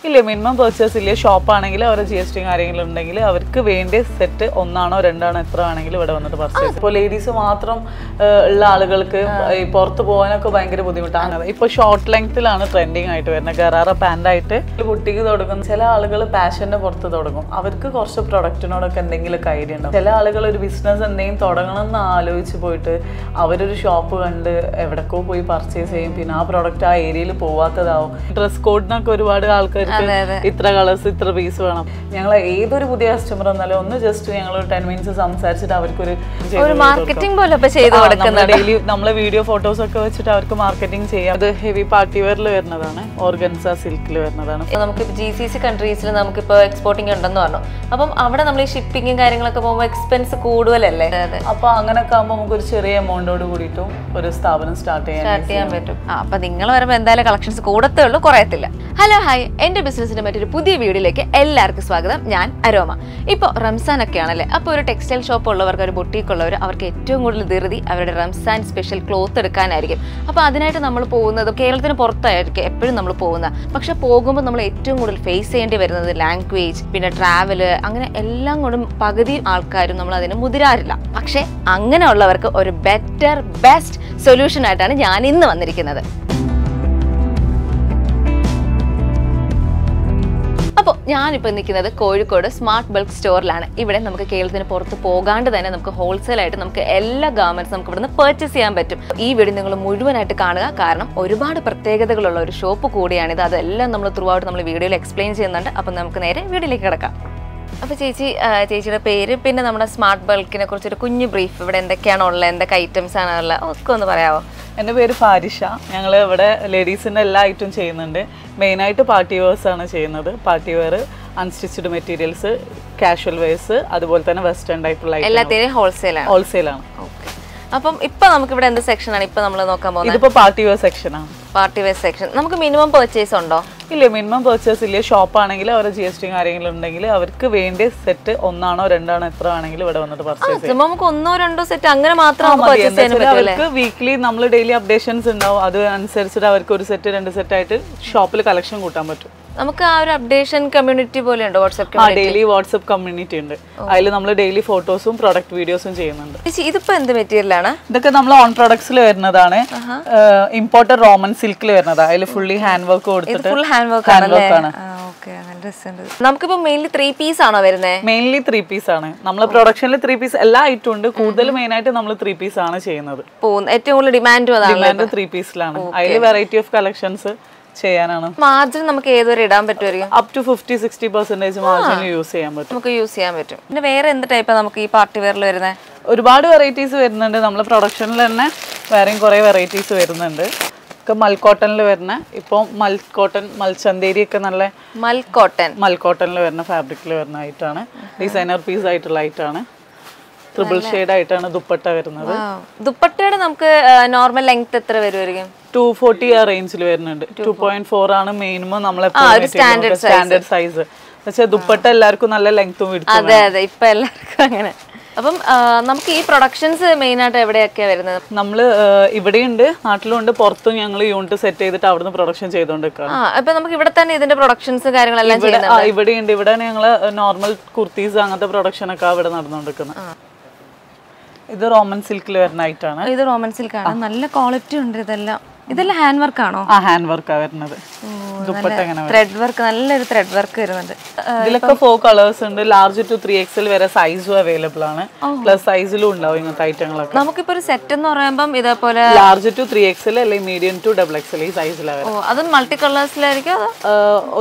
ഇല്ല, minimum purchase ഇല്ല. ഷോപ്പാണെങ്കിൽ അവരുടെ GST കാര്യങ്ങളും ഉണ്ടെങ്കിൽ അവർക്ക് വേണ്ടിയ സെറ്റ് ഒന്നാണോ രണ്ടാണോ എത്ര ആണെങ്കിലും ഇവിടെ വന്നിട്ട് പർച്ചേസ്. ഇപ്പോൾ ലേഡീസ് മാത്രം ഉള്ള ആളുകൾക്ക് ഈ പുറത്ത് പോകാനൊക്കെ ഭയങ്കര ബുദ്ധിമുട്ടാണ്. ഇപ്പോൾ ഷോർട്ട് ലെങ്ത്തിലാണ് ട്രെൻഡിങ് ആയിട്ട് വരുന്നത്. ഗറാറ പാൻ്റായിട്ട് ബുട്ടിക്ക് തുടങ്ങും. ചില ആളുകൾ പാഷൻ്റെ പുറത്ത് തുടങ്ങും. അവർക്ക് കുറച്ച് പ്രൊഡക്റ്റിനോടൊക്കെ എന്തെങ്കിലുമൊക്കെ ഐഡിയ ഉണ്ടാവും. ചില ആളുകൾ ഒരു ബിസിനസ് എന്തെങ്കിലും തുടങ്ങണം എന്ന് ആലോചിച്ച് പോയിട്ട് അവരൊരു ഷോപ്പ് കണ്ട് എവിടേക്കോ പോയി പർച്ചേസ് ചെയ്യും. പിന്നെ ആ പ്രൊഡക്റ്റ് ആ ഏരിയയിൽ പോവാത്തതാവും. ഡ്രസ് കോഡിനൊക്കെ ഒരുപാട് ആൾക്കാർക്ക് ഇത്ര കളേഴ്സ് ഇത്ര പീസ് വേണം. ഞങ്ങൾ ഏതൊരു പുതിയ കസ്റ്റമർ വന്നാലും ഒന്ന് ജസ്റ്റ് ഞങ്ങൾ 10 മിനിറ്റ്സ് സംസാരിച്ചിട്ട് അവർക്കൊരു മാർക്കറ്റിംഗ് പോലെ ഡെയിലി നമ്മളെ വീഡിയോ ഫോട്ടോസ് ഒക്കെ വെച്ചിട്ട് അവർക്ക് മാർക്കറ്റിംഗ് ചെയ്യാം. അത് ഹെവി പാർട്ടി വെയറിൽ വരുന്നതാണ്, ഓർഗൻസ സിൽക്കിൽ വരുന്നതാണ്. നമുക്ക് GCC കൺട്രീസിൽ നമുക്കിപ്പോൾ എക്സ്പോർട്ടിംഗ് ഉണ്ടെന്ന് പറഞ്ഞു. അപ്പം അവിടെ നമ്മൾ ഈ ഷിപ്പിങ്ങും കാര്യങ്ങളൊക്കെ പോകുമ്പോൾ എക്സ്പെൻസ് കൂടുതലല്ലേ? അപ്പൊ അങ്ങനെയൊക്കെ ആകുമ്പോൾ നമുക്ക് ഒരു ചെറിയ എമൗണ്ടോട് കൂടിയിട്ടും ഒരു സ്ഥാപനം സ്റ്റാർട്ട് ചെയ്യാൻ പറ്റും. അപ്പൊ നിങ്ങൾ വരുമ്പോൾ എന്തായാലും കളക്ഷൻസ് കൂടത്തേ ഉള്ളൂ, കുറയത്തില്ല. ഹലോ ഹായ്, എന്റെ ബിസിനസിന്റെ മറ്റൊരു പുതിയ വീഡിയോയിലേക്ക് എല്ലാവർക്കും സ്വാഗതം. ഞാൻ അരോമ. ഇപ്പോൾ റംസാൻ ഒക്കെ ആണല്ലേ, അപ്പോൾ ഒരു ടെക്സ്റ്റൈൽ ഷോപ്പ് ഉള്ളവർക്ക്, ഒരു ബുട്ടീക്ക് ഉള്ളവർ, അവർക്ക് ഏറ്റവും കൂടുതൽ ധൃതി അവരുടെ റംസാൻ സ്പെഷ്യൽ ക്ലോത്ത് എടുക്കാനായിരിക്കും. അപ്പോൾ അതിനായിട്ട് നമ്മൾ പോകുന്നത് കേരളത്തിന് പുറത്തായിരിക്കും എപ്പോഴും നമ്മൾ പോകുന്നത്. പക്ഷെ പോകുമ്പോൾ നമ്മൾ ഏറ്റവും കൂടുതൽ ഫേസ് ചെയ്യേണ്ടി വരുന്നത് ലാംഗ്വേജ്, പിന്നെ ട്രാവല്, അങ്ങനെ എല്ലാം കൊണ്ടും പകുതി ആൾക്കാരും നമ്മൾ അതിന് മുതിരാറില്ല. പക്ഷെ അങ്ങനെയുള്ളവർക്ക് ഒരു ബെസ്റ്റ് സൊല്യൂഷൻ ആയിട്ടാണ് ഞാൻ ഇന്ന് വന്നിരിക്കുന്നത്. അപ്പോൾ ഞാനിപ്പോൾ നിൽക്കുന്നത് കോഴിക്കോട് സ്മാർട്ട് ബൾക്ക് സ്റ്റോറിലാണ്. ഇവിടെ നമുക്ക് കേരളത്തിന് പുറത്ത് പോകാണ്ട് തന്നെ നമുക്ക് ഹോൾസെയിലായിട്ട് നമുക്ക് എല്ലാ ഗാർമെന്റ്സ് നമുക്ക് ഇവിടുന്ന് പർച്ചേസ് ചെയ്യാൻ പറ്റും. ഈ വീഡിയോ നിങ്ങൾ മുഴുവനായിട്ട് കാണുക, കാരണം ഒരുപാട് പ്രത്യേകതകളുള്ള ഒരു ഷോപ്പ് കൂടിയാണിത്. അതെല്ലാം നമ്മൾ ത്രൂ ഔട്ട് നമ്മൾ വീഡിയോയിൽ എക്സ്പ്ലെയിൻ ചെയ്യുന്നുണ്ട്. അപ്പം നമുക്ക് നേരെ വീഡിയോയിലേക്ക് കിടക്കാം. അപ്പോൾ ചേച്ചിയുടെ പേര്, പിന്നെ നമ്മുടെ സ്മാർട്ട് ബൾക്കിനെ കുറിച്ചൊരു കുഞ്ഞു ബ്രീഫ്, ഇവിടെ എന്തൊക്കെയാണോ ഉള്ളത്, എന്തൊക്കെ ഐറ്റംസ് ആണ് ഉള്ളത്, ഒക്കെ ഒന്ന് പറയാമോ? എൻ്റെ പേര് ഫാരിഷ. ഞങ്ങൾ ഇവിടെ ലേഡീസിൻ്റെ എല്ലാ ഐറ്റവും ചെയ്യുന്നുണ്ട്. മെയിനായിട്ട് പാർട്ടി വെയർസ് ആണ് ചെയ്യുന്നത്. Party wear, unstitched materials, casual wears, അതുപോലെ തന്നെ വെസ്റ്റേൺ ടൈപ്പുള്ള എല്ലാത്തിനും ഹോൾസെയിലാണ്. അപ്പം ഇപ്പൊ നമുക്ക് ഇവിടെ എന്ത് സെക്ഷൻ ആണ് ഇപ്പൊ നമ്മൾ നോക്കാൻ പോകുന്നത്? ഇതിപ്പോ പാർട്ടി വെയർ സെക്ഷനാണ്. Party wear section. നമുക്ക് മിനിമം പർച്ചേസ് ഉണ്ടോ? ഇല്ല, മിനിമം പർച്ചേസ് ഇല്ല. ഷോപ്പാണെങ്കിൽ അവരുടെ GST കാര്യങ്ങളും ഉണ്ടെങ്കിൽ അവർക്ക് വേണ്ടിയ സെറ്റ് ഒന്നാണോ രണ്ടാണോ എത്ര ആണെങ്കിലും ഇവിടെ വന്നിട്ട് പർച്ചേസ് ചെയ്യാം. നമുക്ക് ഒന്നോ രണ്ടോ സെറ്റ് അങ്ങനെ മാത്രം അവർക്ക് വീക്ക്ലി നമ്മൾ ഡെയിലി അപ്ഡേഷൻസ് ഉണ്ടാവും. അത് അനുസരിച്ചിട്ട് അവർക്ക് ഒരു സെറ്റ് 2 സെറ്റ് ആയിട്ട് ഷോപ്പിൽ കളക്ഷൻ കൂട്ടാൻ പറ്റും. നമുക്ക് ആ ഒരു അപ്ഡേഷൻ കമ്മ്യൂണിറ്റി പോലെ ഉണ്ടോ? ഡെയിലി വാട്സ്ആപ്പ് കമ്മ്യൂണിറ്റി ഉണ്ട്. അതിൽ നമ്മൾ ഡെയിലി ഫോട്ടോസും പ്രൊഡക്റ്റ് വീഡിയോസും ചെയ്യുന്നുണ്ട്. ഇതിപ്പോ എന്ത് മെറ്റീരിയലാണ്? ഇതൊക്കെ നമ്മൾ ഓൺ പ്രൊഡക്ട്സിൽ വരുന്നതാണ്. ഇമ്പോർട്ടഡ് റോമൻ സിൽക്കിൽ വരുന്നതാണ്. അതിൽ ഫുള്ളി ഹാൻഡ് വർക്ക് കൊടുത്തിട്ട് നമുക്കിപ്പോ മെയിൻലി 3 പീസ് ആണോ വരുന്നത്? മെയിൻലി 3 പീസ് ആണ്. നമ്മളെ പ്രൊഡക്ഷനിൽ 3 പീസ് എല്ലാ ഐറ്റം ഉണ്ട്. കൂടുതൽ മെയിൻ ആയിട്ട് നമ്മൾ 3 പീസ് ആണ് ചെയ്യുന്നത്. ഏറ്റവും കൂടുതൽ ഡിമാൻഡ് 3 പീസിലാണ്. അതിൽ വെറൈറ്റി ഓഫ് കളക്ഷൻസ് ചെയ്യാനാണ്. മാർജിൻ നമുക്ക് ഏതുവരെ ഇടാൻ പറ്റുമായിരിക്കും? അപ് ടു 50-60% മാർജിൻ യൂസ് ചെയ്യാൻ പറ്റും. പിന്നെ വേറെ എന്ത് ടൈപ്പാ നമുക്ക് ഈ പാർട്ടി വെയറിൽ വരുന്നത്? ഒരുപാട് വെറൈറ്റീസ് വരുന്നുണ്ട്. നമ്മളെ പ്രൊഡക്ഷനിൽ തന്നെ വേറെയും കുറെ വെറൈറ്റീസ് വരുന്നുണ്ട്. മൽക്കോട്ടനിൽ വരുന്ന, ഇപ്പോൾ മൽക്കോട്ടൻ, മൽച്ചന്തേരി ഒക്കെ നല്ല മൽക്കോട്ടനിൽ വരുന്ന ഫാബ്രിക്കിൽ വരുന്ന ഐറ്റാണ്. ഡിസൈനർ പീസ് ആയിട്ടുള്ള ഐറ്റാണ്. ട്രിപ്പിൾ ഷെയ്ഡ് ആയിട്ടാണ് ദുപ്പട്ട വരുന്നത്. ദുപ്പട്ടയുടെ നമുക്ക് നോർമൽ ലെങ്ത് എത്ര വരുമായിരിക്കും? 240 ആ റേഞ്ചിൽ വരുന്നുണ്ട്. 2.4 ആണ് മിനിമം നമ്മളെ സ്റ്റാൻഡേർഡ് സൈസ്. പക്ഷേ ദുപ്പട്ട എല്ലാവർക്കും നല്ല ലെങ്ത്തും വിടും. അതെ, ഇപ്പൊ എല്ലാവർക്കും അങ്ങനെ. അപ്പം നമുക്ക് ഈ പ്രൊഡക്ഷൻസ് മെയിൻ ആയിട്ട് എവിടെയൊക്കെയാണ് വരുന്നത്? നമ്മൾ ഇവിടെയുണ്ട്, നാട്ടിലുണ്ട്, പുറത്തും ഞങ്ങൾ യൂണിറ്റ് സെറ്റ് ചെയ്തിട്ട് അവിടുന്ന് പ്രൊഡക്ഷൻ ചെയ്തോണ്ടിരിക്കുകയാണ്. അപ്പൊ നമുക്ക് ഇവിടെ തന്നെ ഇതിന്റെ പ്രൊഡക്ഷൻസ് കാര്യങ്ങളെല്ലാം ഇവിടെയുണ്ട്. ഇവിടെ ഞങ്ങള് നോർമൽ കുർത്തീസ് അങ്ങനത്തെ പ്രൊഡക്ഷൻ ഒക്കെ ഇവിടെ നടന്നുകൊണ്ടിരിക്കുന്നത്. ഇത് റോമൻ സിൽക്കിൽ വരുന്ന ഐറ്റാണ്. ഇത് റോമൻ സിൽക്കാണ്. നല്ല ക്വാളിറ്റി ഉണ്ട്. ഇതെല്ലാം ഹാൻഡ് വർക്ക് ആണോ? ഹാൻഡ് വർക്ക് വരുന്നത്. ത്രെഡ് വർക്ക്, നല്ലൊരു ത്രെഡ് വർക്ക് വരുന്നുണ്ട്. ഇതിലൊക്കെ 4 കളേഴ്സ് ഉണ്ട്. ലാർജ് ടു 3XL വരെ സൈസും അവൈലബിൾ ആണ്. പ്ലസ് സൈസിലും ഉണ്ടാവും ഇങ്ങനത്തെ ഐറ്റങ്ങളൊക്കെ. നമുക്കിപ്പോ ഒരു സെറ്റ് എന്ന് പറയുമ്പോൾ ഇതേപോലെ ലാർജ് ടു 3XL അല്ലെങ്കിൽ മീഡിയം ടു XXL ഈ സൈസിലാണ്. അത് മൾട്ടി കളേഴ്സിലായിരിക്കും.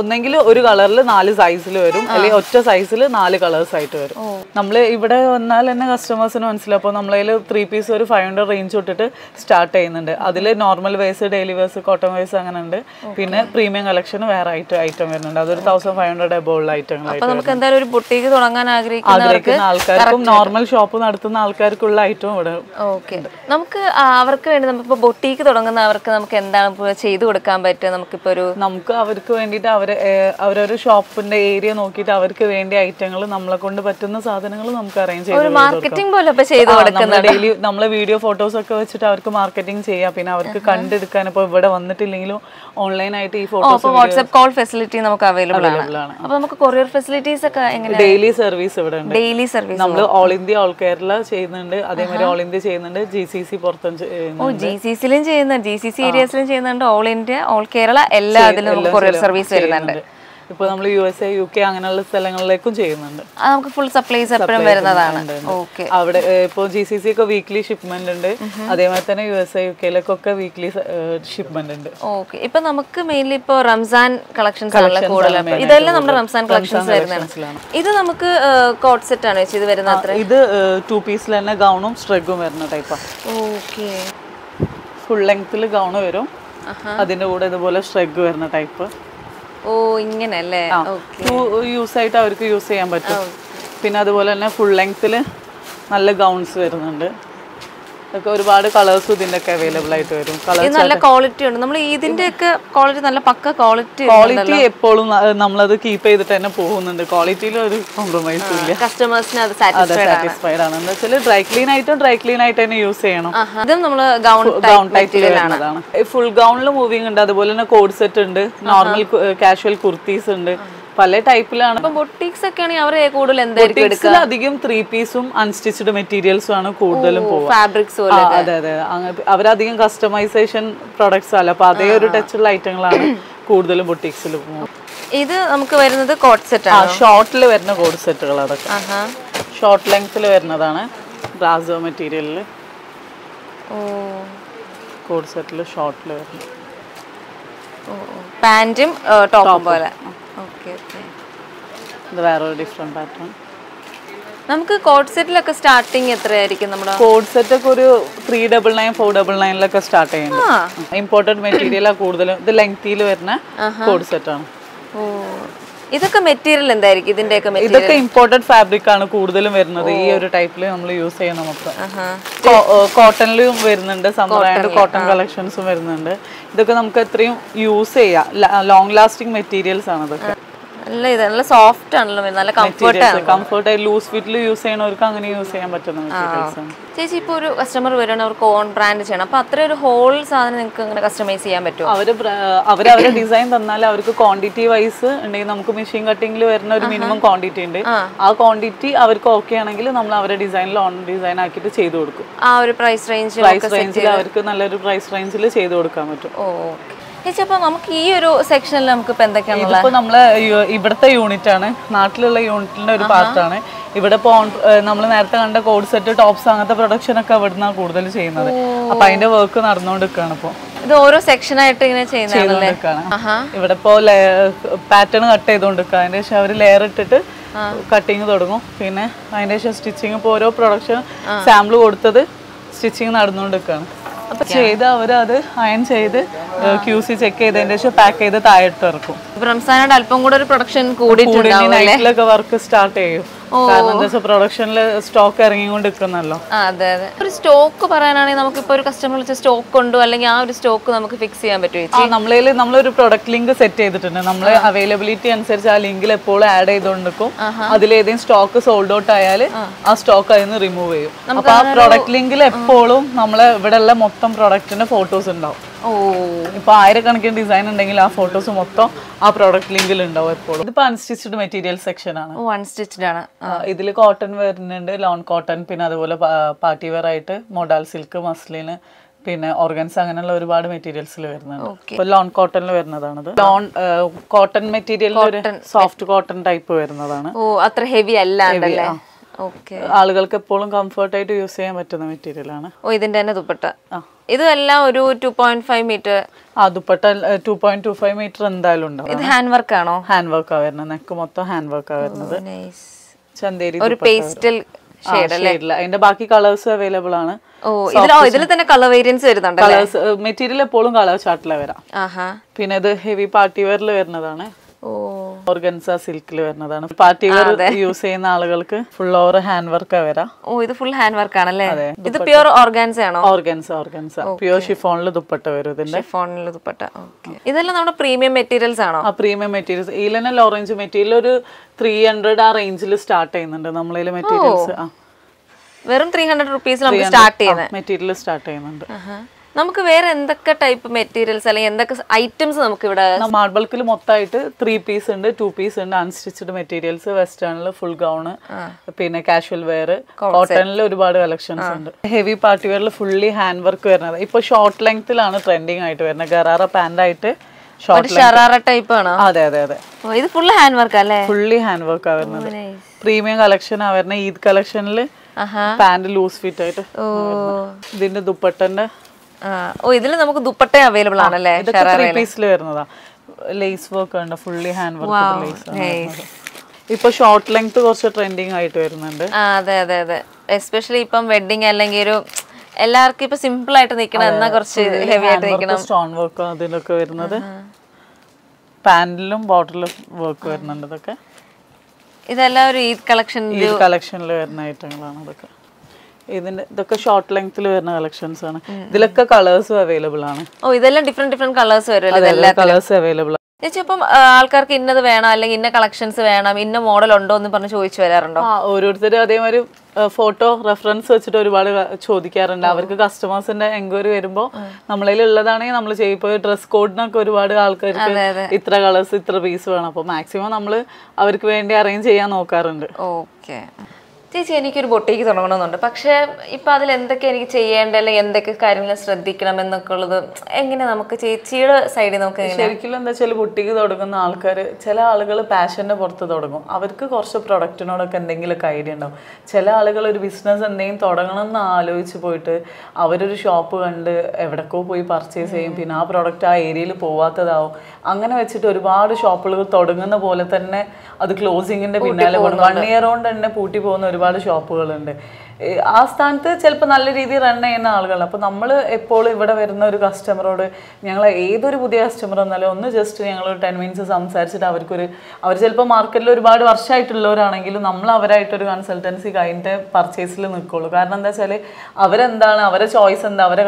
ഒന്നെങ്കിൽ ഒരു കളറിൽ 4 സൈസിൽ വരും, അല്ലെങ്കിൽ ഒറ്റ സൈസിൽ 4 കളേഴ്സ് ആയിട്ട് വരും. നമ്മള് ഇവിടെ വന്നാൽ തന്നെ കസ്റ്റമേഴ്സിന് മനസ്സിലാവും. അപ്പോൾ നമ്മളതിൽ 3 പീസ് ഒരു 500 റേഞ്ച് തൊട്ടിട്ട് സ്റ്റാർട്ട് ചെയ്യുന്നുണ്ട്. അതിൽ normal wears, daily wears, cotton wears അങ്ങനെ ഉണ്ട്. പിന്നെ പ്രീമിയം കളക്ഷൻ വേറെ ഐറ്റം വരുന്നുണ്ട്. അതൊരു 1500 എബോവ് ഉള്ള ഐറ്റങ്ങളായിട്ട്. നമുക്ക് എന്തായാലും ഒരു ബുട്ടീക്ക് തുടങ്ങാൻ ആഗ്രഹിക്കുന്ന ആൾക്കാർക്കും നോർമൽ ഷോപ്പ് നടത്തുന്ന ആൾക്കാർക്കുള്ള ഐറ്റം ഇവിടെ. നമുക്ക് അവർക്ക് വേണ്ടി നമുക്കിപ്പോ ബുട്ടീക്ക് തുടങ്ങുന്നവർക്ക് നമുക്ക് എന്താണ് ചെയ്തു കൊടുക്കാൻ പറ്റുക? നമുക്ക് അവർക്ക് വേണ്ടിയിട്ട് അവരൊരു ഷോപ്പിന്റെ ഏരിയ നോക്കിയിട്ട് അവർക്ക് വേണ്ടിയ ഐറ്റങ്ങൾ നമ്മളെ കൊണ്ട് പറ്റുന്ന സാധനങ്ങൾ നമുക്ക് അറേഞ്ച് ചെയ്ത് മാർക്കറ്റിംഗ് പോലെ ചെയ്ത് കൊടുക്കുന്നത്. ഡെയിലി നമ്മളെ വീഡിയോ ഫോട്ടോസ് ഒക്കെ വെച്ചിട്ട് അവർക്ക് മാർക്കറ്റിംഗ് ചെയ്യാം. പിന്നെ അവർക്ക് കണ്ടെടുത്ത് എടുക്കാൻ ഇപ്പോൾ ഇവിടെ വന്നിട്ടില്ലെങ്കിലും ഓൺലൈനായിട്ട് ഈ അപ്പോൾ ഫോട്ടോസ് വാട്സ്ആപ്പ് കോൾ ഫെസിലിറ്റി നമുക്ക് അവൈലബിൾ ആണ്. അപ്പോൾ നമുക്ക് കൊറിയർ ഫെസിലിറ്റീസ് ഒക്കെ എങ്ങനെയാണ്? ഡെയിലി സർവീസ് ഇവിടെ ഉണ്ട്. ഡെയിലി സർവീസ് നമ്മൾ ഓൾ ഇന്ത്യ ഓൾ കേരള ചെയ്യുന്നുണ്ട്, അതേമാതിരി ഓൾ ഇന്ത്യ ചെയ്യുന്നുണ്ട്, GCC പുറത്തും GCCയിലും ചെയ്യുന്നുണ്ട്, GCC ഏരിയാസിലും ചെയ്യുന്നുണ്ട്, ഓൾ ഇന്ത്യ ഓൾ കേരള എല്ലാ അതിലും നമുക്ക് കൊറിയർ സർവീസ് വരുന്നുണ്ട്. ഇപ്പോൾ നമ്മൾ USA UK അങ്ങനെയുള്ള സ്ഥലങ്ങളിലേക്കും ചെയ്യുന്നുണ്ട്. നമുക്ക് ഫുൾ സപ്ലൈസ് എപ്പോഴും വരുന്നതാണ്. ഓക്കെ. അവിടെ ഇപ്പോൾ GCC ഒക്കെ വീക്ക്ലി ഷിപ്മെന്റ് ഉണ്ട്, അതേമാതിരി തന്നെ USA UK വീക്ക്ലി ഷിപ്മെന്റ് ഉണ്ട്. ഓക്കെ. ഇപ്പൊ നമുക്ക് മെയിൻലി ഇപ്പൊ റംസാൻ കളക്ഷൻസ് ആണല്ലോ കൂടുതൽ. ഇതെല്ലാം നമ്മുടെ റംസാൻ കളക്ഷൻസ് വരുന്നതാണ്. ഇത് നമുക്ക് കോട്ട് സെറ്റ് ആണ് ഇത് വരുന്നത് അത്ര. ഇത് 2 പീസിൽ തന്നെ ഗൗണും സ്ട്രഗും വരുന്ന ടൈപ്പാണ്. ഓക്കെ. ഫുൾ ലെങ്ത്തിൽ ഗൗണ് വരും, അതിന്റെ കൂടെ ഇതുപോലെ സ്ട്രഗ് വരുന്ന ടൈപ്പ്. ഓ ഇങ്ങനെയല്ലേ? യൂസ് ആയിട്ട് അവർക്ക് യൂസ് ചെയ്യാൻ പറ്റും. പിന്നെ അതുപോലെ തന്നെ ഫുൾ ലെങ്ത്തിൽ നല്ല ഗൗൺസ് വരുന്നുണ്ട്. ഇതൊക്കെ ഒരുപാട് കളേഴ്സും ഇതിന്റെ ഒക്കെ അവൈലബിൾ ആയിട്ട് വരും. നല്ല ക്വാളിറ്റി ഉണ്ട്. നമ്മൾ ഇതിന്റെ ഒക്കെ ക്വാളിറ്റി നല്ല പക്ക ക്വാളിറ്റി എപ്പോഴും നമ്മളത് കീപ്പ് ചെയ്തിട്ട് തന്നെ പോകുന്നുണ്ട്. ക്വാളിറ്റിയിൽ ഒരു കോംപ്രമൈസും ഇല്ല. കസ്റ്റമേഴ്സിന് അത് സാറ്റിസ്ഫൈഡ് ആണ്. എന്താ വെച്ചാൽ ഡ്രൈ ക്ലീൻ ആയിട്ട് തന്നെ യൂസ് ചെയ്യണം. ഇതും നമ്മൾ ഗൗൺ ടൈപ്പിൽ വരുന്നതാണ്. ഫുൾ ഗൗണിൽ മൂവിങ് ഉണ്ട്, അതുപോലെ തന്നെ കോഡ് സെറ്റ് ഉണ്ട്, നോർമൽ കാഷ്വൽ കുർത്തീസ് ഉണ്ട്, പല ടൈപ്പിലാണ്. ബൊട്ടീക്സ് ഒക്കെ ആണെങ്കിൽ അവർ കൂടുതൽ എന്തായിരിക്കും അധികം 3 പീസും അൺസ്റ്റിച്ച്ഡ് മെറ്റീരിയൽസും ആണ് കൂടുതലും ഫാബ്രിക്സ്. അതെ അതെ, അവരധികം കസ്റ്റമൈസേഷൻ പ്രൊഡക്ട്സ് അല്ല, അപ്പൊ അതേ ഒരു ടച്ചുള്ള ഐറ്റങ്ങളാണ് കൂടുതലും ബൊട്ടീക്സിൽ. ഇത് നമുക്ക് വരുന്നത് കോട്ട് സെറ്റ് ആണ്, ഷോർട്ടിൽ വരുന്ന കോഡ് സെറ്റുകൾ. അതൊക്കെ ഷോർട്ട് ലെങ്ത്തിൽ വരുന്നതാണ്, ബ്രാസോ മെറ്റീരിയലിൽ കോഡ് സെറ്റിൽ ഷോർട്ടിൽ വരുന്നത്. പാന്റും ടോപ്പും പോലെ. ഇത് വേറെ ഒരു ഡിഫറെന്റ് പാറ്റേൺ. നമുക്ക് കോഡ് സെറ്റിലൊക്കെ സ്റ്റാർട്ടിങ് എത്രയായിരിക്കും? നമ്മുടെ കോഡ് സെറ്റ് ഒക്കെ ഒരു 399 499 സ്റ്റാർട്ട് ചെയ്യുന്നുണ്ട്. ഇമ്പോർട്ടഡ് മെറ്റീരിയലാണ് കൂടുതലും. ഇത് ലെങ്തിയിൽ വരുന്ന കോഡ് സെറ്റ് ആണ്. ഇതൊക്കെ മെറ്റീരിയൽ എന്തായിരിക്കും? ഇതൊക്കെ ഇമ്പോർട്ടഡ് ഫാബ്രിക് ആണ് കൂടുതലും വരുന്നത്. ഈ ഒരു ടൈപ്പിൽ നമ്മൾ യൂസ് ചെയ്യുന്ന മൊത്തം കോട്ടണിലും വരുന്നുണ്ട്, സമ്മർ ആൻഡ് കോട്ടൺ കളക്ഷൻസും വരുന്നുണ്ട്. ഇതൊക്കെ നമുക്ക് എത്രയും യൂസ് ചെയ്യാം, ലോങ് ലാസ്റ്റിംഗ് മെറ്റീരിയൽസ് ആണ് ഇതൊക്കെ. നല്ല സോഫ്റ്റ് ആണല്ലോ, നല്ല കംഫർട്ട് ലൂസ് ഫിറ്റിൽ യൂസ് ചെയ്യണവർക്ക് അങ്ങനെ യൂസ് ചെയ്യാൻ പറ്റുന്ന മെറ്റീരിയൽസ് ആണ്. ചേച്ചി ഇപ്പോൾ ഒരു കസ്റ്റമർ വരികയാണെങ്കിൽ അവർക്ക് ഓൺ ബ്രാൻഡ് ചെയ്യണം, അപ്പൊ അത്ര ഒരു ഹോൾ സാധനം നിങ്ങൾക്ക് അങ്ങനെ കസ്റ്റമൈസ് ചെയ്യാൻ പറ്റുമോ? അവരവരുടെ ഡിസൈൻ തന്നാൽ അവർക്ക് ക്വാണ്ടിറ്റി വൈസ് ഉണ്ടെങ്കിൽ നമുക്ക് മെഷീൻ കട്ടിങ്ങിൽ വരുന്ന ഒരു മിനിമം ക്വാണ്ടിറ്റി ഉണ്ട്. ആ ക്വാണ്ടിറ്റി അവർക്ക് ഓക്കെ ആണെങ്കിൽ നമ്മൾ അവരുടെ ഡിസൈനിൽ ഓൺ ഡിസൈൻ ആക്കിയിട്ട് ചെയ്തു കൊടുക്കും. ആ ഒരു പ്രൈസ് റേഞ്ചിൽ അവർക്ക് നല്ലൊരു പ്രൈസ് റേഞ്ചിൽ ചെയ്തു കൊടുക്കാൻ പറ്റും. ചേച്ചി അപ്പൊ നമുക്ക് ഈ ഒരു സെക്ഷനിൽ നമുക്ക് ഇപ്പൊ എന്തൊക്കെയാണ്? ഇതിപ്പോ നമ്മള് ഇവിടുത്തെ യൂണിറ്റ് ആണ്, നാട്ടിലുള്ള യൂണിറ്റിന്റെ ഒരു പാർട്ടാണ്. ഇവിടെ ഇപ്പൊ നമ്മൾ നേരത്തെ കണ്ട കോഡ് സെറ്റ്, ടോപ്സ് അങ്ങനത്തെ പ്രൊഡക്ഷൻ ഒക്കെ ഇവിടുന്നാണ് കൂടുതൽ ചെയ്യുന്നത്. അപ്പൊ അതിന്റെ വർക്ക് നടന്നുകൊണ്ടിരിക്കുകയാണ് ഇപ്പൊ. ഇത് ഓരോ സെക്ഷൻ ആയിട്ട് ഇങ്ങനെ ചെയ്തുകൊണ്ടിരിക്കുകയാണ്. ഇവിടെ ഇപ്പോ പാറ്റേൺ കട്ട് ചെയ്തുകൊണ്ടിരിക്കുക. അതിന്റെ ശേഷം അവര് ലെയർ ഇട്ടിട്ട് കട്ടിങ് തുടങ്ങും. പിന്നെ അതിന്റെ ശേഷം സ്റ്റിച്ചിങ്, ഇപ്പൊ ഓരോ പ്രൊഡക്ഷൻ സാമ്പിൾ കൊടുത്തത് സ്റ്റിച്ചിങ് നടന്നുകൊണ്ടിരിക്കുകയാണ്. അപ്പൊ ചെയ്ത് അവരത് അയൺ ചെയ്ത് QC ചെക്ക് ചെയ്തതിന്റെ ശേഷം പാക്ക് ചെയ്ത് താഴോട്ട് ഇറക്കും. റംസാനോട് അല്പം കൂടെ ഒരു പ്രൊഡക്ഷൻ കൂടിയിട്ടുണ്ടാവും, വർക്ക് സ്റ്റാർട്ട് ചെയ്യും. കാരണം എന്താ വെച്ചാൽ പ്രൊഡക്ഷനിൽ സ്റ്റോക്ക് ഇറങ്ങിക്കൊണ്ടിരിക്കുന്നല്ലോ. അതെ അതെ. ഒരു സ്റ്റോക്ക് പറയാനാണെങ്കിൽ നമുക്കിപ്പോ ഒരു കസ്റ്റമർ വിളിച്ച സ്റ്റോക്ക് ഉണ്ടോ, അല്ലെങ്കിൽ ആ ഒരു സ്റ്റോക്ക് നമുക്ക് ഫിക്സ് ചെയ്യാൻ പറ്റുമോ? നമ്മളൊരു പ്രൊഡക്റ്റ് ലിങ്ക് സെറ്റ് ചെയ്തിട്ടുണ്ട്. നമ്മൾ അവൈലബിലിറ്റി അനുസരിച്ച് ആ ലിങ്കിൽ എപ്പോഴും ആഡ് ചെയ്തുകൊണ്ടിരിക്കും. അതിലേതെങ്കിലും സ്റ്റോക്ക് സോൾഡ് ഔട്ട് ആയാൽ ആ സ്റ്റോക്ക് അതിൽ നിന്ന് റിമൂവ് ചെയ്യും. അപ്പൊ ആ പ്രൊഡക്റ്റ് ലിങ്കിൽ എപ്പോഴും നമ്മളെ ഇവിടെയുള്ള മൊത്തം പ്രൊഡക്റ്റിന്റെ ഫോട്ടോസ് ഉണ്ടാവും. ഇപ്പൊ 1000 ഡിസൈൻ ഉണ്ടെങ്കിൽ ആ ഫോട്ടോസ് മൊത്തം ആ പ്രോഡക്റ്റ് ലിങ്കിൽ ഉണ്ടാവും എപ്പോഴും. ഇതിപ്പോ അൺസ്റ്റിച്ച്ഡ് മെറ്റീരിയൽ സെക്ഷൻ ആണ്. അൺസ്റ്റിച്ച്ഡ് ആണ്. ഇതിൽ കോട്ടൺ വരുന്നുണ്ട്, ലോൺ കോട്ടൺ, പിന്നെ അതുപോലെ പാർട്ടി വെയർ ആയിട്ട് മോഡൽ സിൽക്ക്, മസ്ലിന്, പിന്നെ ഓർഗൻസ്, അങ്ങനെയുള്ള ഒരുപാട് മെറ്റീരിയൽസിൽ വരുന്നുണ്ട്. ഇപ്പൊ ലോൺ കോട്ടണിൽ വരുന്നതാണത്. ലോൺ കോട്ടൺ മെറ്റീരിയലിൽ ഒരു സോഫ്റ്റ് കോട്ടൺ ടൈപ്പ് വരുന്നതാണ്. അത്ര ഹെവി അല്ലാണ്ടല്ലേ? ആളുകൾക്ക് എപ്പോഴും കംഫർട്ട് ആയിട്ട് യൂസ് ചെയ്യാൻ പറ്റുന്ന മെറ്റീരിയൽ ആണ്. ഇതിന്റെ തന്നെ ദുപ്പട്ട ഇതെല്ലാം ഒരു 2.5 മീറ്റർ. ദുപ്പട്ട 2.25 മീറ്റർ എന്തായാലും ഉണ്ടാവും. ഇത് ഹാൻഡ് വർക്ക് ആണോ? ഹാൻഡ് വർക്ക് ആ വരുന്നത്. നെക്ക് മൊത്തം ഹാൻഡ് വർക്ക് ആ വരുന്നത്. ചന്തേരി ഒരു പേസ്റ്റൽ ഷെയ്ഡ് അല്ലേ? അതിന്റെ ബാക്കി കളേഴ്സ് അവൈലബിൾ ആണ്. ഇതിൽ തന്നെ കളർ വേരിയൻസ് വരുന്നുണ്ട്. കളേഴ്സ് മെറ്റീരിയൽ എപ്പോഴും കളർ ചാർട്ടിലെ വരാം. പിന്നെ ഇത് ഹെവി പാർട്ടി വെയറിൽ വരുന്നതാണ്. ഓർഗൻസ സിൽക്കിൽ വരുന്നതാണ്. പാർട്ടി വെയർ യൂസ് ചെയ്യുന്ന ആളുകൾക്ക് ഫുൾ ഓവർ ഹാൻഡ് വർക്ക് വരാം. ഇത് ഫുൾ ഹാൻഡ് വർക്ക് ആണല്ലേ? ഇത് പ്യൂർ ഓർഗൻസ ആണോ? ഓർഗൻസ പ്യൂർ ഷിഫോണിൽ ദുപ്പട്ട വരും. ഇതിന്റെ ഷിഫോണിൽ ദുപ്പട്ട. ഇതെല്ലാം നമ്മുടെ പ്രീമിയം മെറ്റീരിയൽസ് ആണോ? Premium materials. ഇതിൽ ലോ റേഞ്ച് മെറ്റീരിയൽ ഒരു 300 ആ റേഞ്ചിൽ സ്റ്റാർട്ട് ചെയ്യുന്നുണ്ട് നമ്മളതിൽ മെറ്റീരിയൽസ്. വെറും 300 റുപ്പീസ് നമുക്ക് സ്റ്റാർട്ട് ചെയ്യുന്നത് മെറ്റീരിയൽ സ്റ്റാർട്ട് ചെയ്യുന്നുണ്ട്. നമുക്ക് വേറെ എന്തൊക്കെ ടൈപ്പ് മെറ്റീരിയൽസ് അല്ലെങ്കിൽ എന്തൊക്കെ ഐറ്റംസ് നമുക്ക് ഇവിടെ? മാർട്ട് ബൾക്കിൽ മൊത്തമായിട്ട് 3 പീസ് ഉണ്ട്, 2 പീസ് ഉണ്ട്, അൺസ്റ്റിച്ചഡ് മെറ്റീരിയൽസ്, വെസ്റ്റേണിൽ ഫുൾ ഗൗണ്, പിന്നെ കാഷ്വൽ വെയർ, കോട്ടണിൽ ഒരുപാട് കളക്ഷൻസ് ഉണ്ട്. ഹെവി പാർട്ടി വെയറിൽ ഫുള്ളി ഹാൻഡ് വർക്ക് വരുന്നത്. ഇപ്പൊ ഷോർട്ട് ലെങ്ത്തിലാണ് ട്രെൻഡിങ് ആയിട്ട് വരുന്നത്. ഗറാറ പാന്റ് ആയിട്ട് ഷറാറ ടൈപ്പ് ആണോ? അതെ അതെ അതെ. ഇത് ഫുള്ള് ഹാൻഡ് വർക്ക് അല്ലേ? ഫുള്ളി ഹാൻഡ് വർക്ക് ആ വരുന്നത്. പ്രീമിയം കളക്ഷൻ ആ വരുന്നത്. ഈദ് കളക്ഷനിൽ പാന്റ് ലൂസ് ഫിറ്റ് ആയിട്ട്. ഇതിന്റെ ദുപ്പട്ടന്റെ ഇതില് നമുക്ക് ദുപ്പട്ട അവൈലബിൾ ആണല്ലേ? പീസിൽ വരുന്നതാ. ലേസ് വർക്ക് ഉണ്ട്, ഫുള്ളി ഹാൻഡ് വർക്ക് ലേസ്. ഇപ്പൊ ഷോർട്ട് ലെങ്ത് കുറച്ച് ട്രെൻഡിങ് ആയിട്ട് വരുന്നുണ്ട്. അതെ അതെ അതെ. എസ്പെഷ്യലി ഇപ്പം വെഡിങ് അല്ലെങ്കിൽ ഒരു എല്ലാവർക്കും ഇപ്പൊ സിമ്പിൾ ആയിട്ട് നിക്കണം, എന്നാ കുറച്ച് ഹെവി ആയിട്ട് നിക്കണം. സ്റ്റോൺ വർക്ക് അതിലൊക്കെ വരുന്നത്. പാന്റിലും ബോട്ടിലും വർക്ക് വരുന്നുണ്ട്. ഇതൊക്കെ ഇതെല്ലാം ഒരു ഈദ് കളക്ഷനിൽ വരുന്ന ഐറ്റങ്ങളാണ് ഇതൊക്കെ. ഇതൊക്കെ ഷോർട്ട് ലെങ്ത്തിൽ വരുന്ന കളക്ഷൻസ് ആണ്. ഇതിലൊക്കെ കളേഴ്സും അവൈലബിൾ ആണ്. ഇതെല്ലാം ഡിഫറെന്റ് കളേഴ്സ് വരും. Colours available. ചേച്ചി ഇപ്പം ആൾക്കാർക്ക് ഇന്നത് വേണം അല്ലെങ്കിൽ ഇന്ന കളക്ഷൻസ് വേണം, ഇന്ന മോഡൽ ഉണ്ടോ എന്ന് പറഞ്ഞ് ചോദിച്ചു വരാറുണ്ടോ? ഓരോരുത്തരും അതേമാതിരി ഫോട്ടോ റെഫറൻസ് വെച്ചിട്ട് ഒരുപാട് ചോദിക്കാറുണ്ട്. അവർക്ക് കസ്റ്റമേഴ്സിന്റെ എൻക്വയറി വരുമ്പോൾ നമ്മളതിൽ ഉള്ളതാണെങ്കിൽ നമ്മൾ ചെയ്യും. ഇപ്പോൾ ഡ്രസ് കോഡിനൊക്കെ ഒരുപാട് ആൾക്കാർക്ക് ഇത്ര കളേഴ്സ് ഇത്ര പീസ് വേണം. അപ്പോൾ മാക്സിമം നമ്മൾ അവർക്ക് വേണ്ടി അറേഞ്ച് ചെയ്യാൻ നോക്കാറുണ്ട്. ഓക്കെ ചേച്ചി, എനിക്കൊരു ബൊട്ടീക്ക് തുടങ്ങണമെന്നുണ്ട്. പക്ഷെ ഇപ്പൊ അതിൽ എന്തൊക്കെ എനിക്ക് ചെയ്യേണ്ട അല്ലെങ്കിൽ എന്തൊക്കെ കാര്യങ്ങൾ ശ്രദ്ധിക്കണം എന്നൊക്കെ ഉള്ളത് എങ്ങനെ നമുക്ക് ചേച്ചിയുടെ സൈഡിൽ നമുക്ക്? ശരിക്കും എന്താ വെച്ചാൽ ബൊട്ടീക്ക് തുടങ്ങുന്ന ആൾക്കാർ, ചില ആളുകൾ പാഷന്റെ പുറത്ത് തുടങ്ങും. അവർക്ക് കുറച്ച് പ്രൊഡക്റ്റിനോടൊക്കെ എന്തെങ്കിലുമൊക്കെ ഐഡിയ ഉണ്ടാവും. ചില ആളുകൾ ഒരു ബിസിനസ് എന്തെങ്കിലും തുടങ്ങണം എന്ന് ആലോചിച്ച് പോയിട്ട് അവരൊരു ഷോപ്പ് കണ്ട് എവിടേക്കോ പോയി പർച്ചേസ് ചെയ്യും. പിന്നെ ആ പ്രൊഡക്റ്റ് ആ ഏരിയയിൽ പോവാത്തതാവും. അങ്ങനെ വെച്ചിട്ട് ഒരുപാട് ഷോപ്പുകൾ തുടങ്ങുന്ന പോലെ തന്നെ അത് ക്ലോസിങ്ങിന്റെ പിന്നാലെ 1 ഇയർ കൊണ്ട് തന്നെ പൂട്ടി പോകുന്ന ഒരുപാട് ഷോപ്പുകളുണ്ട്. ആ സ്ഥാനത്ത് ചിലപ്പോൾ നല്ല രീതിയിൽ റൺ ചെയ്യുന്ന ആളുകൾ. അപ്പോൾ നമ്മൾ എപ്പോഴും ഇവിടെ വരുന്ന ഒരു കസ്റ്റമറോട്, ഞങ്ങൾ ഏതൊരു പുതിയ കസ്റ്റമർ വന്നാലും ഒന്ന് ജസ്റ്റ് ഞങ്ങൾ 10 മിനിറ്റ്സ് സംസാരിച്ചിട്ട് അവർ ചിലപ്പോൾ മാർക്കറ്റിൽ ഒരുപാട് വർഷമായിട്ടുള്ളവരാണെങ്കിലും നമ്മൾ അവരായിട്ടൊരു കൺസൾട്ടൻസി കഴിഞ്ഞിട്ട് പർച്ചേസിൽ നിൽക്കുള്ളൂ. കാരണം എന്താ വെച്ചാൽ അവരെന്താണ്, അവരെ ചോയ്സ് എന്താ, അവരെ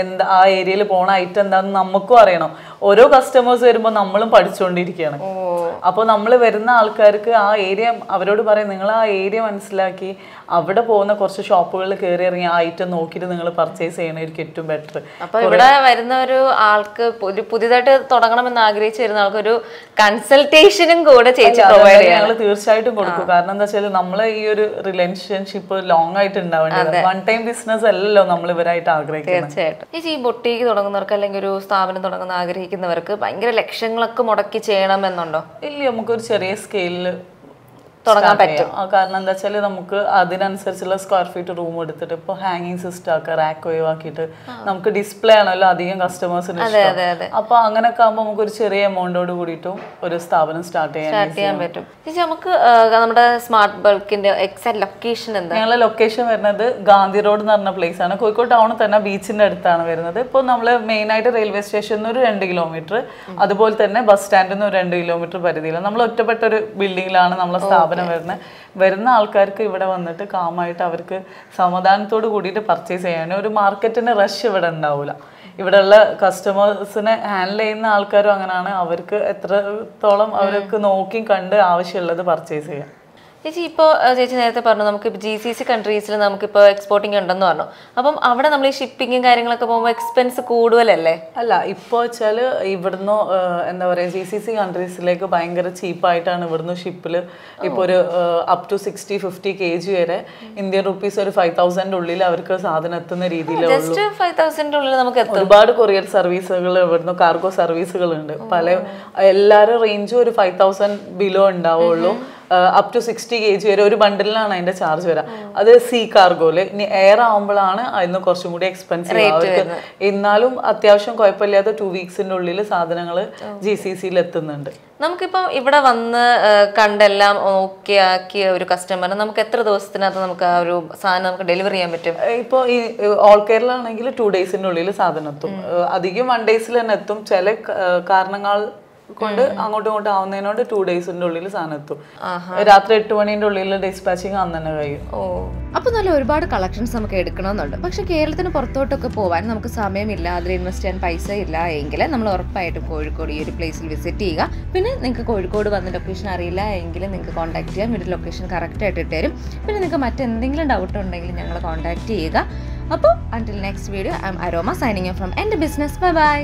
എന്താ ആ ഏരിയയിൽ പോണ ഐറ്റം എന്താണെന്ന് നമുക്കും അറിയണം. ഓരോ കസ്റ്റമേഴ്സ് വരുമ്പോൾ നമ്മളും പഠിച്ചുകൊണ്ടിരിക്കുകയാണ്. അപ്പോൾ നമ്മൾ വരുന്ന ആൾക്കാർക്ക് ആ ഏരിയ അവരോട് പറയും, നിങ്ങൾ ആ ഏരിയ മനസ്സിലാക്കി അവിടെ പോകുന്ന കുറച്ച് ഷോപ്പുകളിൽ കയറി ഇറങ്ങി ആ ഐറ്റം നോക്കിയിട്ട് നിങ്ങൾ പർച്ചേസ് ചെയ്യണമായിരിക്കും ഏറ്റവും ബെറ്റർ. അപ്പൊ ഇവിടെ വരുന്ന ഒരു ആൾക്ക് പുതിയതായിട്ട് തുടങ്ങണമെന്ന് ആഗ്രഹിച്ചു വരുന്ന ആൾക്ക് ഒരു കൺസൾട്ടേഷനും കൂടെ ചേച്ചി പ്രൊവൈഡ് ചെയ്യാം. ഞങ്ങൾ തീർച്ചയായിട്ടും കൊടുക്കും. കാരണം എന്താ വെച്ചാൽ നമ്മളെ ഈ ഒരു റിലേഷൻഷിപ്പ് ലോങ് ആയിട്ട് ഉണ്ടാവേണ്ടത്. വൺ ടൈം ബിസിനസ് അല്ലല്ലോ നമ്മൾ ഇവരായിട്ട് ആഗ്രഹിക്കുന്നത്. തീർച്ചയായിട്ടും. ചേച്ചി ഈ ബൊട്ടീക്ക് തുടങ്ങുന്നവർക്ക് അല്ലെങ്കിൽ ഒരു സ്ഥാപനം തുടങ്ങുന്ന ആഗ്രഹിക്കുന്നവർക്ക് ഭയങ്കര ലക്ഷങ്ങളൊക്കെ മുടക്കി ചെയ്യണമെന്നുണ്ടോ? ഇല്ല, നമുക്കൊരു ചെറിയ സ്കെയിലിൽ തുടങ്ങാൻ പറ്റും. കാരണം എന്താ വെച്ചാൽ നമുക്ക് അതിനനുസരിച്ചുള്ള സ്ക്വയർ ഫീറ്റ് റൂം എടുത്തിട്ട് ഇപ്പോൾ ഹാങ്ങിങ് സിസ്റ്റം ഒക്കെ റാക്ക് ഒഴിവാക്കിയിട്ട് നമുക്ക് ഡിസ്പ്ലേ ആണല്ലോ അധികം കസ്റ്റമേഴ്സിന് ഇഷ്ടം. അപ്പൊ അങ്ങനെയൊക്കെ ആകുമ്പോൾ നമുക്ക് ഒരു ചെറിയ എമൗണ്ടോട് കൂടിയിട്ടും ഒരു സ്ഥാപനം സ്റ്റാർട്ട് ചെയ്യാൻ പറ്റും. ചേച്ചി നമുക്ക് നമ്മുടെ സ്മാർട്ട് ബൾക്കിന്റെ എക്സാക്ട് ലൊക്കേഷൻ എന്താ? ഞങ്ങളെ ലൊക്കേഷൻ വരുന്നത് ഗാന്ധി റോഡ് എന്ന് പറഞ്ഞ പ്ലേസ് ആണ്. കോഴിക്കോട് ടൗണിൽ തന്നെ ബീച്ചിന്റെ അടുത്താണ് വരുന്നത്. ഇപ്പോൾ നമ്മൾ മെയിൻ ആയിട്ട് റെയിൽവേ സ്റ്റേഷനിൽ നിന്ന് ഒരു 2 കിലോമീറ്റർ, അതുപോലെ തന്നെ ബസ് സ്റ്റാൻഡിൽ നിന്ന് ഒരു 2 കിലോമീറ്റർ പരിധിയിലാണ്. നമ്മൾ ഒറ്റപ്പെട്ട ഒരു ബിൽഡിങ്ങിലാണ് നമ്മളെ സ്ഥാപനം വരുന്ന ആൾക്കാർക്ക് ഇവിടെ വന്നിട്ട് കാമായിട്ട് അവർക്ക് സമാധാനത്തോട് കൂടിയിട്ട് പർച്ചേസ് ചെയ്യാൻ ഒരു മാർക്കറ്റിന്റെ റഷ് ഇവിടെ ഉണ്ടാവില്ല. ഇവിടെയുള്ള കസ്റ്റമേഴ്സിനെ ഹാൻഡിൽ ചെയ്യുന്ന ആൾക്കാരും അങ്ങനെയാണ്. അവർക്ക് എത്രത്തോളം അവർക്ക് നോക്കി കണ്ട് ആവശ്യമുള്ളത് പർച്ചേസ് ചെയ്യാം. ചേച്ചി ഇപ്പോൾ ചേച്ചി നേരത്തെ പറഞ്ഞു നമുക്ക് GCC കൺട്രീസിൽ നമുക്കിപ്പോൾ എക്സ്പോർട്ടിങ് ഉണ്ടെന്ന് പറഞ്ഞു. അപ്പം അവിടെ നമ്മൾ ഈ ഷിപ്പിങ്ങും കാര്യങ്ങളൊക്കെ പോകുമ്പോൾ എക്സ്പെൻസ് കൂടുതലല്ലേ? അല്ല, ഇപ്പോൾ വെച്ചാൽ ഇവിടുന്ന് എന്താ പറയുക, GCC കൺട്രീസിലേക്ക് ഭയങ്കര ചീപ്പായിട്ടാണ് ഇവിടുന്ന് ഷിപ്പിൽ ഇപ്പോൾ ഒരു അപ് ടു 60-50 kg വരെ ഇന്ത്യൻ റുപ്പീസ് ഒരു 5,000 ഉള്ളിൽ അവർക്ക് സാധനം എത്തുന്ന രീതിയിലുള്ള 5,000 ഉള്ളിൽ നമുക്ക് ഒരുപാട് കൊറിയർ സർവീസുകൾ ഇവിടുന്ന് കാർഗോ സർവീസുകളുണ്ട്. എല്ലാവരും റേഞ്ചും ഒരു 5,000 ബിലോ ഉണ്ടാവുള്ളൂ. അപ് ടു 60 kg വരെ ഒരു ബണ്ടിലാണ് അതിന്റെ ചാർജ് വരാം. അത് സീ കാർഗോയില്. ഇനി എയർ ആവുമ്പോഴാണ് അതിന് കുറച്ചും കൂടി എക്സ്പെൻസീവ് അവർക്ക്. എന്നാലും അത്യാവശ്യം കുഴപ്പമില്ലാത്ത 2 വീക്സിന്റെ ഉള്ളിൽ സാധനങ്ങൾ GCCയിൽ എത്തുന്നുണ്ട്. നമുക്കിപ്പം ഇവിടെ വന്ന് കണ്ടെല്ലാം ഓക്കെ ആക്കിയ ഒരു കസ്റ്റമറിന് നമുക്ക് എത്ര ദിവസത്തിനകത്ത് നമുക്ക് ആ ഒരു സാധനം നമുക്ക് ഡെലിവറി ചെയ്യാൻ പറ്റും? ഇപ്പോൾ ഈ ഓൾ കേരള ആണെങ്കിൽ 2 ഡേയ്സിന്റെ ഉള്ളിൽ സാധനം എത്തും. അധികം 1 ഡേയ്സിൽ തന്നെ എത്തും. ചില കാരണങ്ങൾ കൊണ്ട് അങ്ങോട്ടും ഇങ്ങോട്ടും ആവുന്നതിനോട് 2 ഡേയ്സിന്റെ ഉള്ളിൽ സാധനം എത്തും. രാത്രി 8 മണിന്റെ ഉള്ളിൽ ഡിസ്പാച്ചിങ് അന്ന് തന്നെ കഴിയും. അപ്പൊ നല്ല ഒരുപാട് കളക്ഷൻസ് നമുക്ക് എടുക്കണമെന്നുണ്ട്. പക്ഷെ കേരളത്തിന് പുറത്തോട്ടൊക്കെ പോകാൻ നമുക്ക് സമയമില്ല, അതിൽ ഇൻവെസ്റ്റ് ചെയ്യാൻ പൈസ ഇല്ല എങ്കിൽ നമ്മൾ ഉറപ്പായിട്ടും കോഴിക്കോട് ഈ ഒരു പ്ലേസിൽ വിസിറ്റ് ചെയ്യുക. പിന്നെ നിങ്ങൾക്ക് കോഴിക്കോട് വന്ന ലൊക്കേഷൻ അറിയില്ല എങ്കിൽ നിങ്ങൾക്ക് കോൺടാക്ട് ചെയ്യാം. വീട്ടിൽ ലൊക്കേഷൻ കറക്റ്റ് ആയിട്ട് ഇട്ടുതരും. പിന്നെ നിങ്ങൾക്ക് മറ്റെന്തെങ്കിലും ഡൗട്ട് ഉണ്ടെങ്കിൽ ഞങ്ങളെ കോൺടാക്ട് ചെയ്യുക. അപ്പോൾ until next video, I'm Aroma signing off from എൻ്റെ ബിസിനസ്. Bye bye.